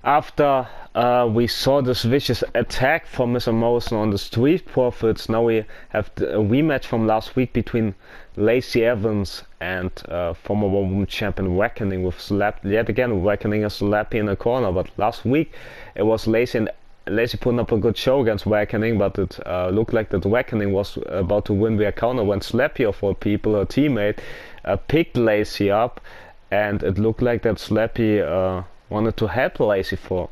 after we saw this vicious attack from Mr. Morrison on the Street Profits, now we have a rematch from last week between Lacey Evans and former World Women's Champion Reckoning with yet again Reckoning as Slappy in the corner. But last week it was Lacey, and Lacey putting up a good show against Reckoning, but it looked like that Reckoning was about to win via counter when Slappy, of all people, her teammate, picked Lacey up, and it looked like that Slappy wanted to help Lacey for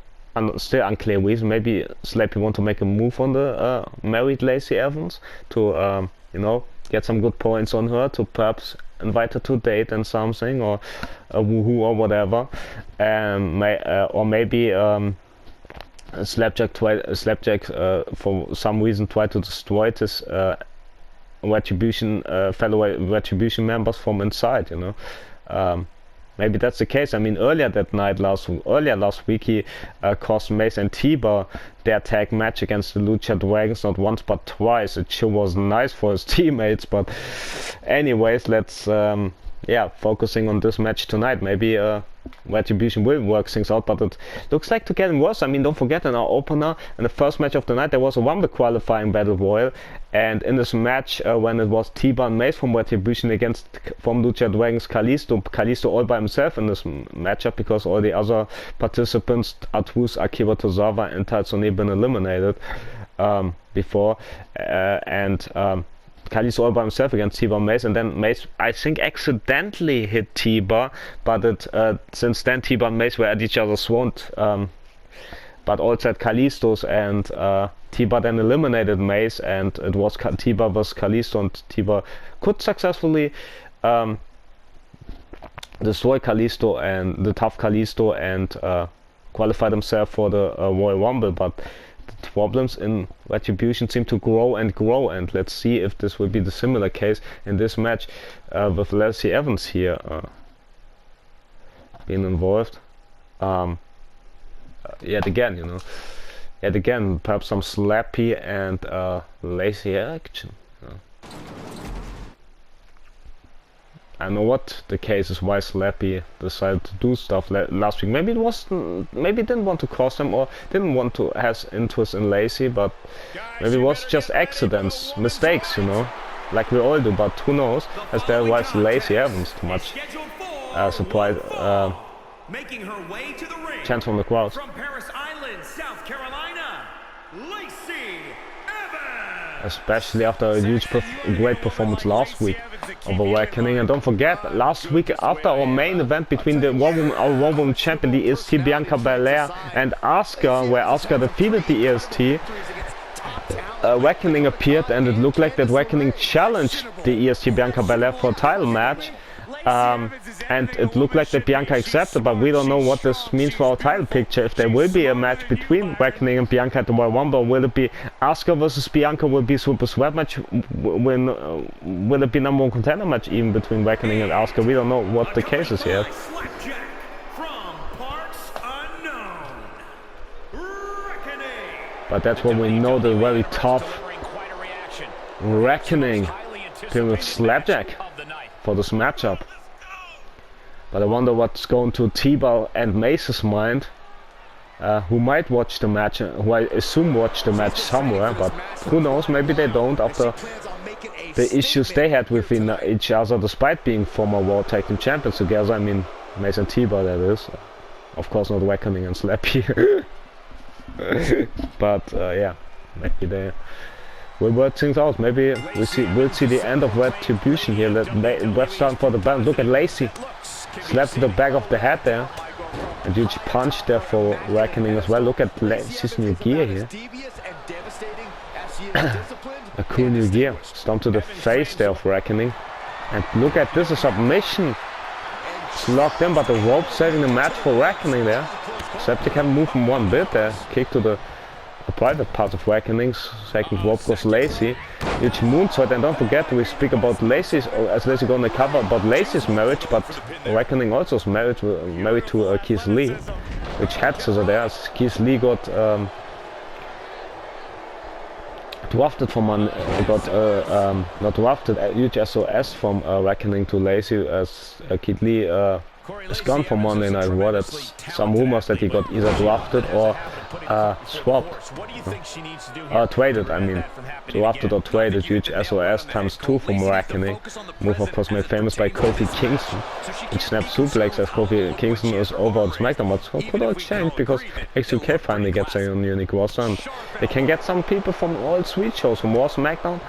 still unclear reason. Maybe Slappy want to make a move on the married Lacey Evans to you know, get some good points on her, to perhaps invite her to a date and something, or a woohoo or whatever, or maybe Slapjack for some reason tried to destroy this Retribution fellow Retribution members from inside, you know. Maybe that's the case. I mean, earlier last week, he cost Mace and T-Bar their tag match against the Lucha Dragons, not once but twice. It sure was nice for his teammates, but anyways, let's focusing on this match tonight. Maybe Retribution will work things out, but it looks like to getting worse. I mean, don't forget, in our opener, in the first match of the night, there was a Rumble qualifying battle royal, and in this match, when it was T-Bar and Mace from Retribution against from Lucha Dragons Kalisto all by himself in this matchup, because all the other participants, Artus, Akira Tozawa and Tatsune, been eliminated before, Kalisto all by himself against T-Bar and Mace, and then Mace, I think, accidentally hit T-Bar, but since then T-Bar and Mace were at each other's throat, but also at Kalisto's, and T-Bar then eliminated Mace, and it was T-Bar vs Kalisto, and T-Bar could successfully destroy Kalisto and the tough Kalisto and qualify himself for the Royal Rumble, but the problems in Retribution seem to grow and grow, and let's see if this will be the similar case in this match with Lacey Evans here being involved yet again, you know. Yet again, perhaps some Slappy and Lacey action. I know what the case is why Slappy decided to do stuff last week. Maybe it didn't want to cost him, or didn't want to have interest in Lacey, but maybe it was just accidents, mistakes, you know, like we all do. But who knows? As there was Lacey Evans, too much surprise making her way to the ring, chance from the crowd. From Paris Island, South Carolina, Lacey Evans. Especially after a great performance last week of Awakening. And don't forget, last week after our main event between our World Women's Champion, the EST, Bianca Belair, and Asuka, where Asuka defeated the EST, Awakening appeared, and it looked like that Awakening challenged the EST Bianca Belair for a title match. And it looked like that Bianca accepted, but we don't know what this means for our title picture. If there will be a match between Reckoning and Bianca at the Royal Rumble, will it be Asuka versus Bianca, will it be Super Sweat match, will it be number one contender match even between Reckoning and Asuka? We don't know what the case is here. But that's when we know the very tough Reckoning team with Slapjack for this matchup. But I wonder what's going to T-Bar and Mace's mind, who might watch the match, who I assume watch the match somewhere, but who knows, maybe they don't after the issues they had within each other, despite being former World Tag Team Champions together. I mean, Mace and T-Bar, that is. Of course not Reckoning and Slappy. But yeah, maybe they will work things out. Maybe we'll see the end of Retribution here. Let's start for the band. Look at Lacey. Slapped to the back of the head there. A huge punch there for Reckoning as well. Look at Lacey's new gear here. A cool new gear. Stomp to the face there of Reckoning. And look at this, a submission. It's locked in, but the rope saving the match for Reckoning there. Except they can't move him one bit there. Kick to the private part of Reckoning's second rope goes Lacey. Huge moonsault, and don't forget we speak about Lacey's, as Lacey gonna cover about Lacey's marriage, but Reckoning also is married to Keith Lee, which had scissor there, as Keith Lee got drafted from not drafted, huge SOS from Reckoning to Lacey, as Keith Lee is gone from Monday Night Raw. That's some rumors that he got either drafted or swapped. Traded, I mean. Drafted or traded. Huge SOS ×2 from Reckoning. Move of course made famous by Kofi Kingston. Which snapped suplex as Kofi Kingston is over on SmackDown. But could all change because X2K finally gets a unique roster. And they can get some people from all 3 shows. From Raw, SmackDown,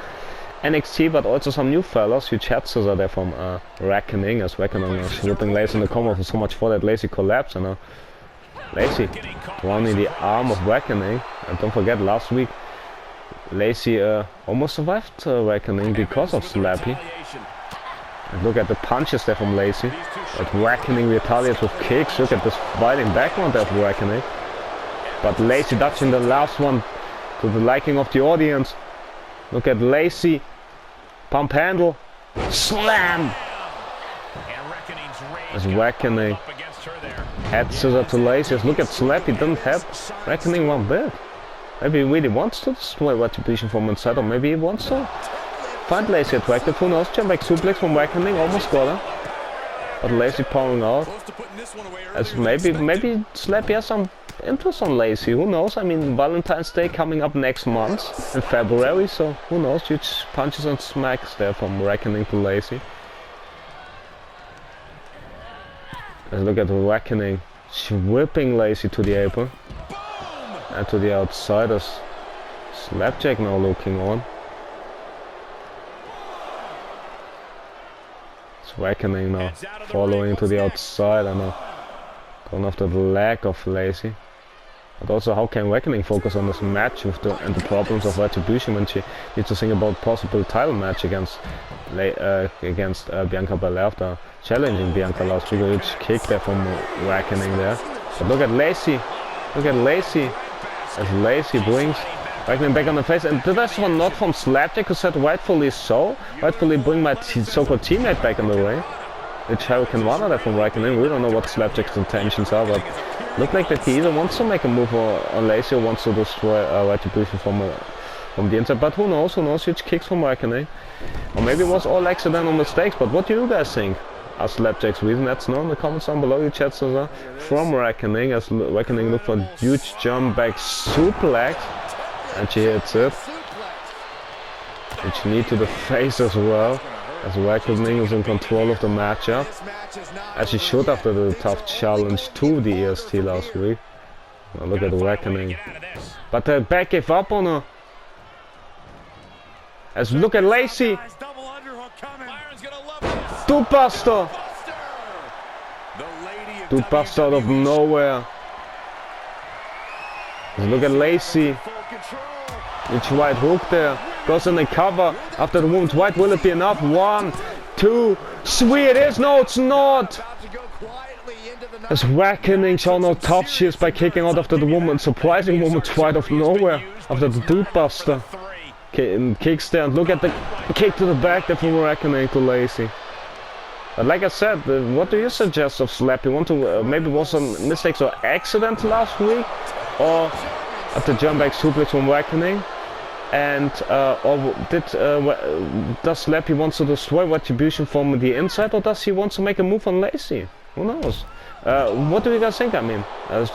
NXT, but also some new fellas. Huge head scissor there from Reckoning, as Reckoning is whipping Lacey in the corner for so much for that Lacey collapse. And Lacey rounding the arm of Reckoning. And don't forget, last week Lacey almost survived Reckoning because of Slappy. And look at the punches there from Lacey. But Reckoning retaliates with kicks. Look at this fighting background there of Reckoning. But Lacey dodging the last one to the liking of the audience. Look at Lacey. Pump handle. Slam! As Reckoning head scissor to Lacey. Look at Slappy. Didn't have Reckoning one bit. Maybe he really wants to destroy Retribution from inside, or maybe he wants to find Lacey attractive. Who knows? Jump back suplex from Reckoning. Almost got her. But Lacey powering out. As maybe Slappy has some interest on Lacey, who knows? I mean, Valentine's Day coming up next month in February, so who knows? Huge punches and smacks there from Reckoning to Lacey. Let's look at Reckoning whipping Lacey to the apron and to the outside as Slapjack now looking on. It's Reckoning now following to the outside and going after the leg of Lacey. But also, how can Reckoning focus on this match with the problems of Retribution when she needs to think about possible title match against Bianca Belair after challenging Bianca last week? A huge kick there from Reckoning there. But look at Lacey. Look at Lacey. As Lacey brings Reckoning back on the face. And this one not from Slapjack, who said rightfully so. Rightfully bring my so-called teammate back in the ring. Which Hurricane Runner there from Reckoning. We don't know what Slapjack's intentions are, but look like that he either wants to make a move on Lacey or wants to destroy Retribution from the inside. But who knows? Who knows? Huge kicks from Reckoning. Or maybe it was all accidental mistakes. But what do you guys think? Are Slapjack's reason? Let's know in the comments down below. You chat from Reckoning as Reckoning look for a huge jump back suplex. And she hits it. Huge knee to the face as well. As Reckoning is in control of the matchup. As she should after the tough challenge to the EST last week. Now look at Reckoning. But the back gave up on her. As look at Lacey. Dude Buster. Dude Buster out of nowhere. As look at Lacey. Huge right hook there. Goes in the cover after the woman's white. Will it be enough? 1, 2, 3. It is. No, it's not. As Reckoning showing how tough she is by kicking out after the woman. Surprising woman's white of nowhere after the Dude Buster. Kicks there. And look at the kick to the back there from Reckoning to Lacey. But like I said, what do you suggest of Slap? You want to maybe was some mistakes or accident last week, or at the jump back suplex from Reckoning? And or does Slappy wants to destroy Retribution from the inside, or does he want to make a move on Lacey? Who knows? What do you guys think? I mean,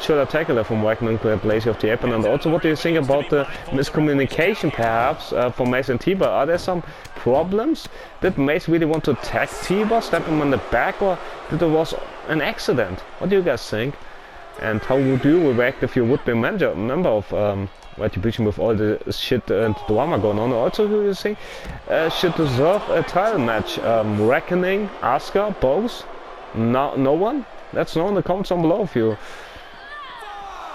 should I tackle it from Reckoning to have Lacey off the apron? And also, what do you think about the miscommunication perhaps for Mace and T-Bar? Are there some problems? Did Mace really want to attack T-Bar, step him on the back, or did it was an accident? What do you guys think? And how would you react if you would be a member of Retribution with all the shit and drama going on? Also, who do you think should deserve a title match? Reckoning, Asuka, both? No one? Let's know in the comments down below if you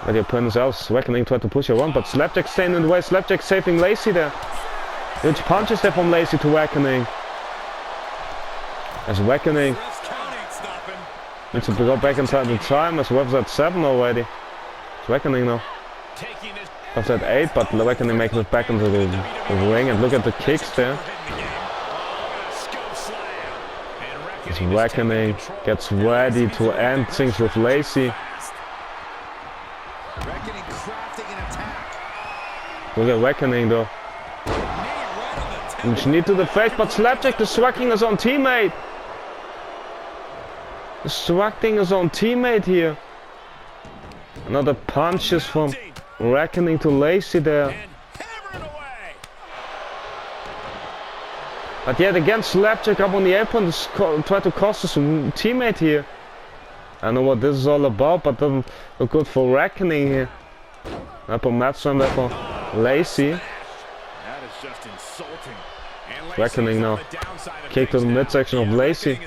let your opponents else. Reckoning tried to push her around, but Slapjack staying in the way. Slapjack saving Lacey there. Huge punches there from Lacey to Reckoning. As Reckoning needs to go back inside the time, as Web's at 7 already. It's Reckoning now. Web's at 8, but Reckoning making it back into the ring, and look at the kicks there. As Reckoning gets ready to end things with Lacey. Look at Reckoning though. Huge knee to the face, but Slapjack distracting his own teammate. distracting his own teammate here. Another punches from Reckoning to Lacey there. But yet again, Slapjack up on the apron to try to cost his teammate here. I don't know what this is all about, but doesn't look good for Reckoning here. Up a mat slam there for Lacey. That is just insulting. Reckoning now. Kick to the midsection of Lacey.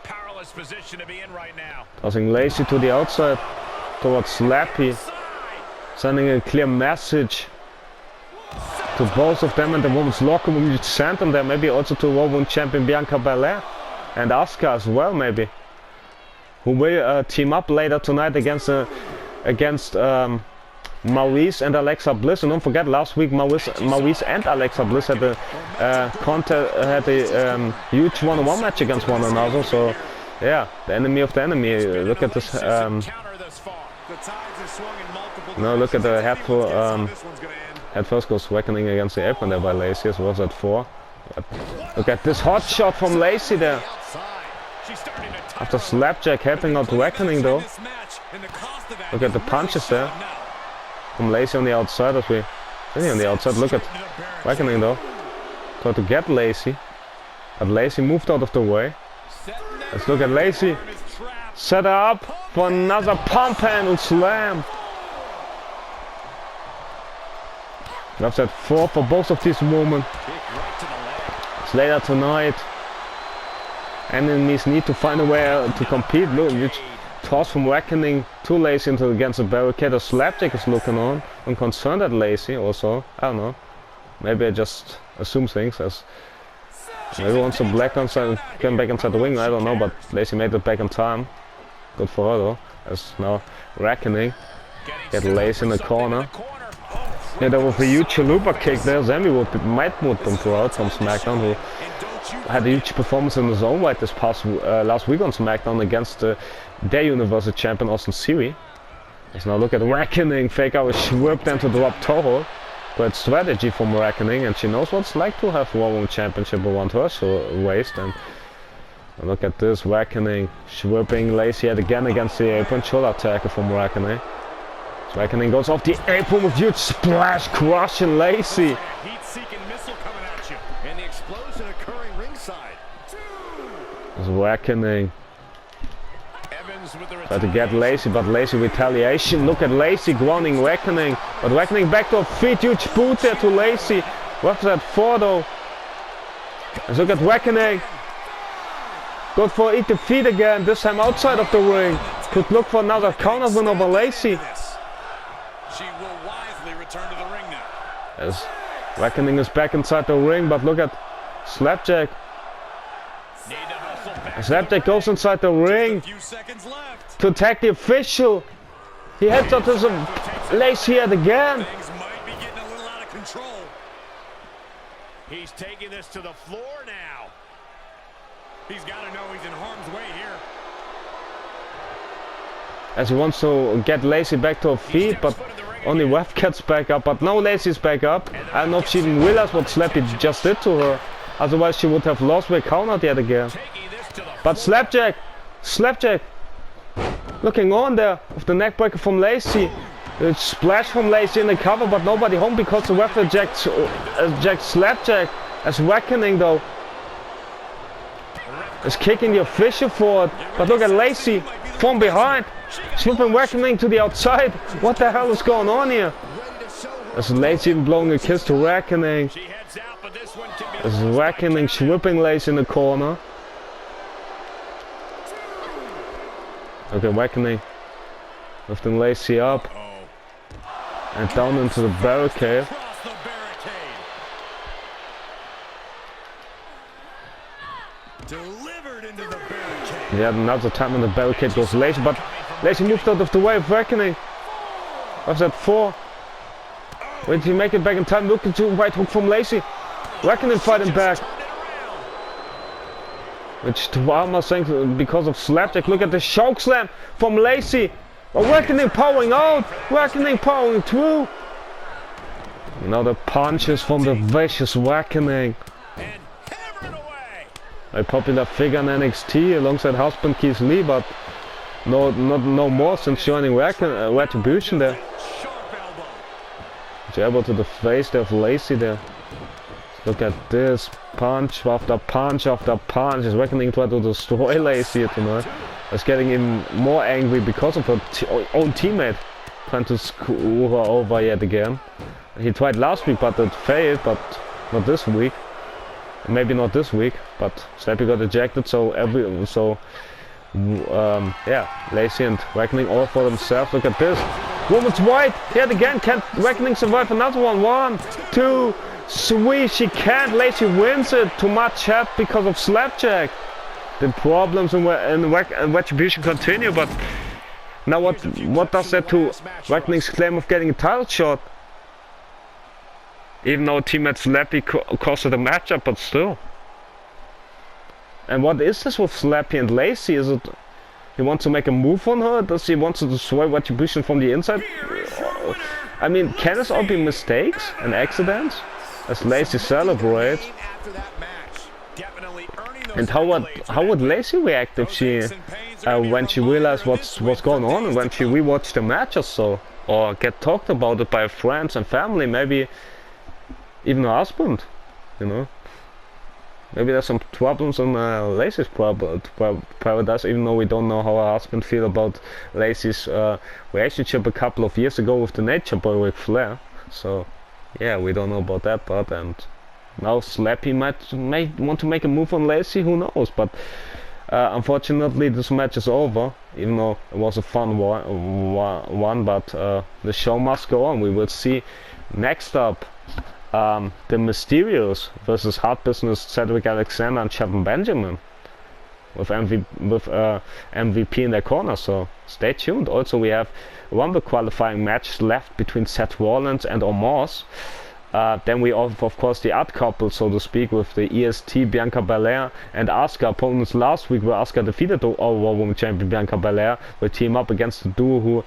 Powerless position to be in right now. Tossing Lacey to the outside towards Slappy. Sending a clear message to both of them in the women's locker room. You send them there, maybe also to World Women's Champion Bianca Belair and Asuka as well, maybe, who will team up later tonight against Maurice and Alexa Bliss. And don't forget, last week Maurice and Alexa Bliss had a huge one-on-one match against one another. So yeah, the enemy of the enemy. Look at this. No, look at the head for head first goes Reckoning against the apron there by Lacey. As was at 4. Look at this hot shot from Lacey there. After Slapjack helping out Reckoning though. Look at the punches there from Lacey on the outside. As we see on the outside. Look at Reckoning though. Try to get Lacey, but Lacey moved out of the way. Let's look at Lacey. Set her up for another pump handle slam. That's at 4 for both of these women. It's later tonight. Enemies need to find a way to compete. Look, huge toss from Reckoning to Lacey into against the barricade. A Slapjack is looking on. I'm concerned at Lacey also. I don't know. Maybe I just assume things as maybe wants some black inside, getting back inside the ring. I don't know, but Lacey made it back in time. Good for her though. As now Reckoning get Lacey in the corner. Yeah, there was a huge chalupa kick there. Sammy might move them throughout from SmackDown, who had a huge performance in his own right this past last week on SmackDown against their Universal Champion Austin Theory. Let's now look at Reckoning. Fake out a whip into the drop toe hold. Great strategy from Reckoning, and she knows what it's like to have World Women's Championship around her waist. And look at this, Reckoning whipping Lacey yet again against the apron. Shoulder tackle from Reckoning. Reckoning goes off the apron with huge splash, crushing Lacey. Heat-seeking missile coming at you, and the explosion occurring ringside. It's Reckoning. Try to get Lacey, but Lacey retaliation. Look at Lacey grounding Reckoning, but Reckoning back to her feet. Huge boot there to Lacey. What's that for though? Let's look at Reckoning. Good for eat the feet again. This time outside of the ring. Could look for another counter win over Lacey. She will wisely return to the ring now. As Reckoning is back inside the ring, but look at Slapjack. Slapjack goes inside the ring to attack the official. He heads up to some Lacey yet again. Things might be getting a little out of control. He's taking this to the floor now. He's got to know he's in harm's way here. As he wants to get Lacey back to her feet, but only Ref gets back up. But now Lacey's back up. I don't know if she even realized what Slappy just did to her. Otherwise she would have lost with countered yet again. But Slapjack looking on there with the neck breaker from Lacey. A splash from Lacey in the cover, but nobody home because the ref ejects Slapjack. As Reckoning though is kicking the official forward. But look at Lacey from behind. Swooping Reckoning to the outside. What the hell is going on here? As Lacey even blowing a kiss to Reckoning. As Reckoning whipping Lacey in the corner. Okay, Reckoning lifting Lacey up and down into the barricade. Yeah, another time on the barricade goes Lacey, but Lacey moved out of the way of Reckoning. What's that for? Wait till he make it back in time. Look at you, right hook from Lacey. Reckoning fighting back. Which Tuama saying because of Slapjack. Look at the choke slam from Lacey. Oh, Reckoning powering out. Reckoning powering through. Now the punches from the vicious Reckoning. a popular figure in NXT alongside husband Keith Lee, but no more since joining Retribution there. Elbow to the face there of Lacey there. Look at this, punch after punch after punch. His Reckoning tried to destroy Lacey here tonight. Is getting even more angry because of her own teammate trying to screw her over yet again. He tried last week, but it failed, but not this week. Maybe not this week, but Slappy got ejected, so yeah, Lacey and Reckoning all for themselves. Look at this. Woman's white, yet again. Can Reckoning survive another one? 1, 2, 3. She can't. Lacey wins it. Too much chat because of Slapjack. The problems in Retribution continue, but now what does that to Reckoning's claim of getting a title shot? Even though teammate Slappy costed the matchup, but still. And what is this with Slappy and Lacey? Is it he wants to make a move on her? Does he want to destroy Retribution from the inside? I mean, can this all be mistakes and accidents? As Lacey celebrates. And how would Lacey react if she, when she realized what's going on, and when she rewatched the match or so, or get talked about it by friends and family, maybe even her husband, you know? Maybe there's some problems on Lacey's paradise, even though we don't know how her husband feels about Lacey's relationship a couple of years ago with the Nature Boy Ric Flair. So, yeah, we don't know about that part. And now Slappy might want to make a move on Lacey, who knows? But unfortunately, this match is over, even though it was a fun one. But the show must go on. We will see next up the Mysterios versus Hard Business, Cedric Alexander and Shelton Benjamin, with MVP in their corner, so stay tuned. Also, we have one qualifying match left between Seth Rollins and Omos. Then we have, of course, the odd couple, so to speak, with the EST, Bianca Belair and Asuka. Opponents last week where Asuka defeated the Raw Women's Champion Bianca Belair, will team up against the duo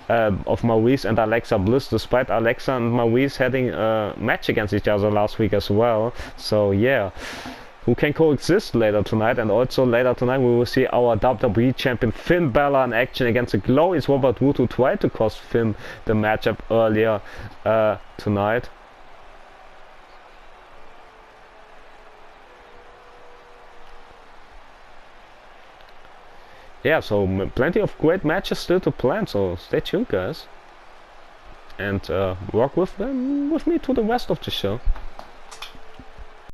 of Maurice and Alexa Bliss, despite Alexa and Maurice having a match against each other last week as well. So yeah, who can coexist later tonight. And also later tonight we will see our WWE Champion Finn Balor in action against the Glorious Robert Roode, who tried to cost Finn the matchup earlier tonight. Yeah, so plenty of great matches still to plan, so stay tuned, guys, and rock with me to the rest of the show.